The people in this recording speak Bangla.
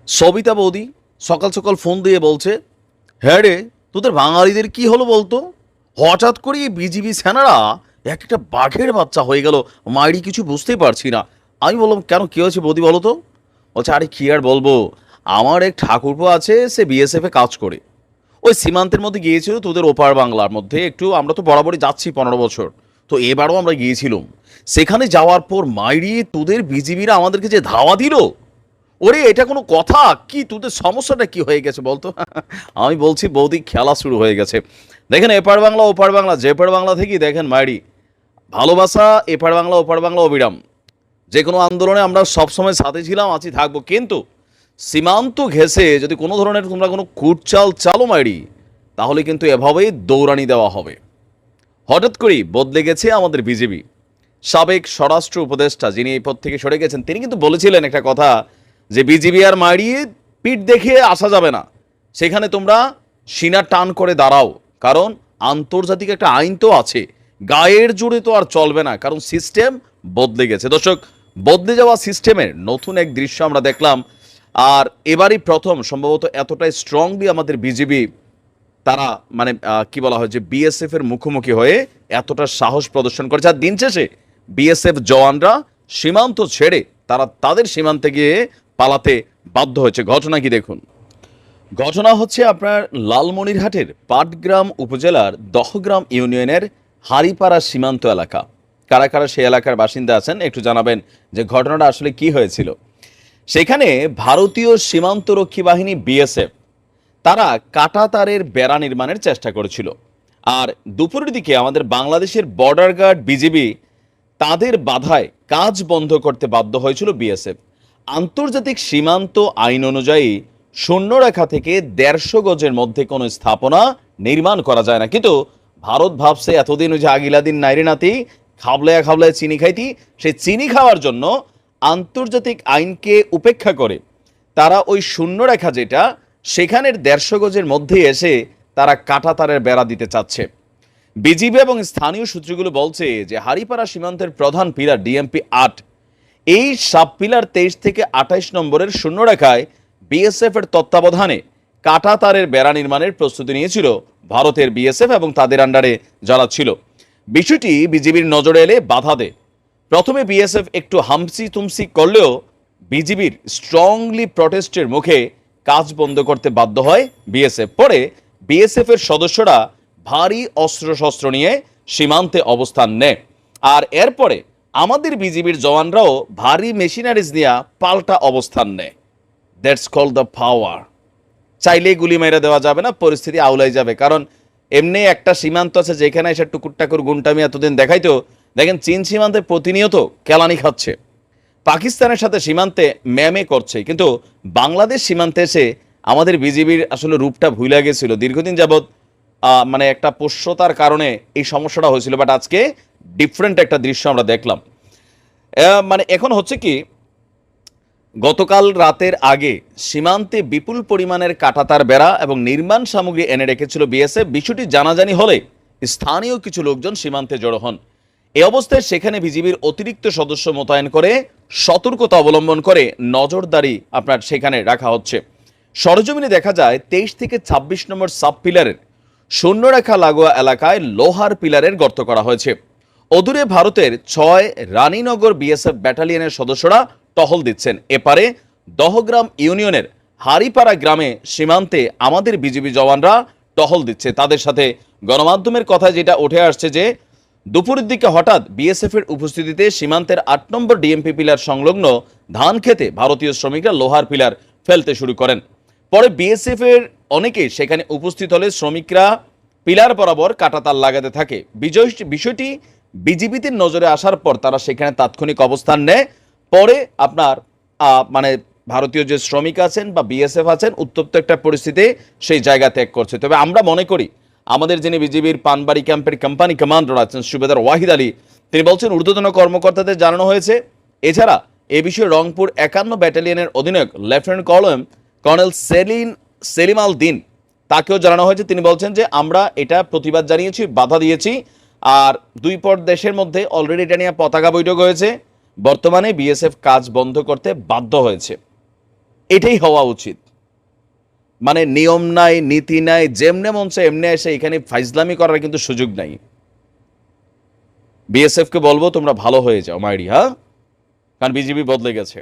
সবিতা বৌদি সকাল সকাল ফোন দিয়ে বলছে, হ্যাঁ রে, তোদের বাঙালিদের কি হলো বলতো? হঠাৎ করে এই বিজিবি সেনারা এক একটা বাঘের বাচ্চা হয়ে গেল। মাইরি কিছু বুঝতেই পারছি না। আমি বললাম, কেন, কী হয়েছে বৌদি বলো তো? বলছে, আরে কী আর বলবো, আমার এক ঠাকুরপো আছে, সে বিএসএফে কাজ করে। ওই সীমান্তের মধ্যে গিয়েছিল তোদের ওপার বাংলার মধ্যে একটু, আমরা তো বরাবরই যাচ্ছি 15 বছর, তো এবারও আমরা গিয়েছিলাম। সেখানে যাওয়ার পর মাইরি তোদের বিজিবিরা আমাদেরকে যে ধাওয়া দিল, ওরে এটা কোনো কথা? কি তোদের সমস্যাটা কি হয়ে গেছে বলতো? আমি বলছি, বৌদি খেলা শুরু হয়ে গেছে। দেখেন, এপার বাংলা ওপার বাংলা, যেপার বাংলা থেকেই দেখেন মাইরি ভালোবাসা, এপার বাংলা ওপার বাংলা অবিরাম। যে কোনো আন্দোলনে আমরা সবসময় সাথে ছিলাম, আছি, থাকবো। কিন্তু সীমান্ত ঘেঁষে যদি কোনো ধরনের তোমরা কোনো কুটচাল চালো মাইরি, তাহলে কিন্তু এভাবেই দৌড়ানি দেওয়া হবে। হঠাৎ করেই বদলে গেছে আমাদের বিজেপি। সাবেক স্বরাষ্ট্র উপদেষ্টা, যিনি এই পদ থেকে সরে গেছেন, তিনি কিন্তু বলেছিলেন একটা কথা, যে বিজিবি আর মারিয়ে পিঠ দেখে আসা যাবে না, সেখানে তোমরা সিনা টান করে দাঁড়াও, কারণ আন্তর্জাতিক একটা আইন তো আছে, গায়ের জোরে তো আর চলবে না, কারণ সিস্টেম বদলে গেছে। দর্শক, বদলে যাওয়া সিস্টেমের নতুন এক দৃশ্য আমরা দেখলাম। আর এবারই প্রথম সম্ভবত এতটাই স্ট্রংলি আমাদের বিজিবি, তারা মানে কি বলা হয়, যে বিএসএফ এর মুখোমুখি হয়ে এতটা সাহস প্রদর্শন করেছে। আর দিন শেষে বিএসএফ জওয়ানরা সীমান্ত ছেড়ে তারা তাদের সীমান্তে গিয়ে পালাতে বাধ্য হয়েছে। ঘটনা কি দেখুন। ঘটনা হচ্ছে আপনার লালমনিরহাটের পাটগ্রাম উপজেলার দহগ্রাম ইউনিয়নের হারিপাড়া সীমান্ত এলাকা। কারা কারা সেই এলাকার বাসিন্দা আছেন একটু জানাবেন যে ঘটনাটা আসলে কি হয়েছিল। সেখানে ভারতীয় সীমান্তরক্ষী বাহিনী বিএসএফ তারা কাঁটাতারের বেড়া নির্মাণের চেষ্টা করেছিল। আর দুপুরের দিকে আমাদের বাংলাদেশের বর্ডার গার্ড বিজিবি তাদের বাধায় কাজ বন্ধ করতে বাধ্য হয়েছিল বিএসএফ। আন্তর্জাতিক সীমান্ত আইন অনুযায়ী শূন্যরেখা থেকে 150 গজের মধ্যে কোনো স্থাপনা নির্মাণ করা যায় না, কিন্তু ভারত ভাবছে এতদিন ওই যে আগিলাদিন নাইরে নাতি খাবলায় খাবলায় চিনি খাইতি, সেই চিনি খাওয়ার জন্য আন্তর্জাতিক আইনকে উপেক্ষা করে তারা ওই শূন্যরেখা যেটা সেখানের 150 গজের মধ্যে এসে তারা কাঁটাতারের বেড়া দিতে চাচ্ছে। বিজিবি এবং স্থানীয় সূত্রগুলো বলছে যে হারিপাড়া সীমান্তের প্রধান পিলার ডিএমপি 8, এই সাব পিলার 23 থেকে 28 নম্বরের শূন্যরেখায় বিএসএফ এর তত্ত্বাবধানে কাঁটাতারের বেড়া নির্মাণের প্রস্তুতি নিয়েছিল ভারতের বিএসএফ এবং তাদের আন্ডারে যারা ছিল। বিষয়টি বিজিবির নজরে এলে বাধা দেয়। প্রথমে বিএসএফ একটু হামসি তুমসি করলেও বিজিবির স্ট্রংলি প্রটেস্টের মুখে কাজ বন্ধ করতে বাধ্য হয় বিএসএফ। পরে বিএসএফ এর সদস্যরা ভারী অস্ত্রশস্ত্র নিয়ে সীমান্তে অবস্থান নেয়। আর এরপরে আমাদের বিজিবির জওয়ানরাও ভারী মেশিনারিজ নিয়ে পাল্টা অবস্থান নেয়। That's call the power. চাইলেই গুলি মেরে দেওয়া যাবে না, পরিস্থিতি আউলাই যাবে। কারণ এমনি একটা সীমান্ত আছে যেখানে এসে টুকুর টাকুর গুন্টামি এতদিন দেখাইতো। দেখেন, চীন সীমান্তে প্রতিনিয়ত কেলানি খাচ্ছে, পাকিস্তানের সাথে সীমান্তে ম্যামে করছে, কিন্তু বাংলাদেশ সীমান্তে এসে আমাদের বিজিবির আসলে রূপটা ভুলে গেছিল। দীর্ঘদিন যাবৎ মানে একটা পোষ্যতার কারণে এই সমস্যাটা হয়েছিল, বাট আজকে ডিফারেন্ট একটা দৃশ্য আমরা দেখলাম। মানে এখন হচ্ছে কি, গতকাল রাতের আগে সীমান্তে বিপুল পরিমাণের কাঁটাতার বেড়া এবং নির্মাণ সামগ্রী এনে রেখেছিল বিএসএফ। বিষয়টি জানাজানি হলে স্থানীয় কিছু লোকজন সীমান্তে জড়ো হন। এই অবস্থায় সেখানে বিজিবির অতিরিক্ত সদস্য মোতায়েন করে সতর্কতা অবলম্বন করে নজরদারি আপনার সেখানে রাখা হচ্ছে। সরজমিনে দেখা যায় 23 থেকে 26 নম্বর সাব পিলারের শূন্যরেখা লাগোয়া এলাকায় লোহার পিলারের গর্ত করা হয়েছে। অদূরে ভারতের 6 রানীনগর বিএসএফ ব্যাটালিয়নের সদস্যরা টহল দিচ্ছেন। এপারে দহগ্রাম ইউনিয়নের হারিপাড়া গ্রামে সীমান্তে আমাদের বিজিবি জওয়ানরা টহল দিচ্ছে। তাদের সাথে গণমাধ্যমের কথায় যেটা উঠে আসছে যে দুপুরের দিকে হঠাৎ বিএসএফ এর উপস্থিতিতে সীমান্তের 8 নম্বর ডিএমপি পিলার সংলগ্ন ধান খেতে ভারতীয় শ্রমিকরা লোহার পিলার ফেলতে শুরু করেন। পরে বিএসএফ এর অনেকেই সেখানে উপস্থিত হলে শ্রমিকরা পিলার বরাবর কাঁটাতার লাগাতে থাকে। বিষয়টি বিজিবিতে নজরে আসার পর তারা সেখানে তাৎক্ষণিক অবস্থান নেয়। পরে আপনার মানে ভারতীয় যে শ্রমিক আছেন বা বিএসএফ আছেন, উত্তপ্ত একটা পরিস্থিতি সেই জায়গা ত্যাগ করছে। তবে আমরা মনে করি আমাদের যিনি বিজিবির পানবাড়ি ক্যাম্পের কোম্পানি কমান্ডার আছেন সুবেদার ওয়াহিদ আলী, তিনি বলছেন ঊর্ধ্বতন কর্মকর্তাদের জানানো হয়েছে। এছাড়া এ বিষয়ে রংপুর 51 ব্যাটালিয়নের অধিনায়ক লেফটেন্যান্ট কর্নেল সেলিম আল দিন, তাকেও জানানো হয়েছে। তিনি বলছেন যে আমরা এটা প্রতিবাদ জানিয়েছি, বাধা দিয়েছি, আর দুই পর দেশের মধ্যে অলরেডি এটা নিয়ে পতাকা বৈঠক হয়েছে। বর্তমানে বিএসএফ কাজ বন্ধ করতে বাধ্য হয়েছে। এটাই হওয়া উচিত। মানে নিয়ম নাই, নীতি নাই, যেমনে মন চায় এমনি এসে এখানে ফাইজলামি করার কিন্তু সুযোগ নাই। বিএসএফ কে বলবো তোমরা ভালো হয়ে যাও মাইরি, হ্যাঁ, কারণ বিজিবি বদলে গেছে।